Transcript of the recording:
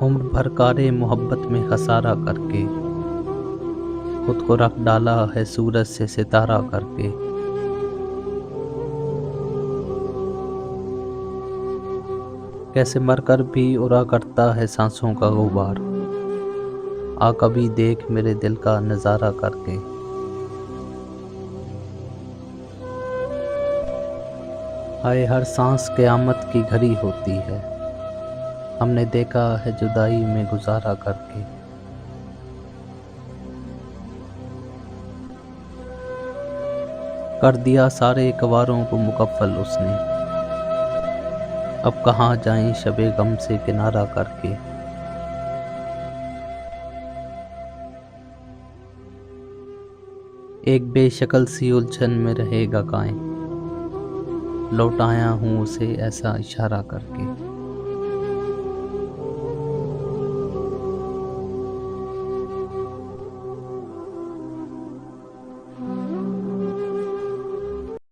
उम्र भर कारे मोहब्बत में खसारा करके, खुद को रख डाला है सूरज से सितारा करके। कैसे मरकर भी उड़ा करता है सांसों का गुबार, आ कभी देख मेरे दिल का नजारा करके। हाय हर सांस क़यामत की घड़ी होती है, हमने देखा है जुदाई में गुजारा करके। कर दिया सारे कवारों को मुकफ्फल उसने, अब कहाँ जाएं शबे गम से किनारा करके। एक बेशक्ल सी उलझन में रहेगा कायम, लौट आया हूँ उसे ऐसा इशारा करके।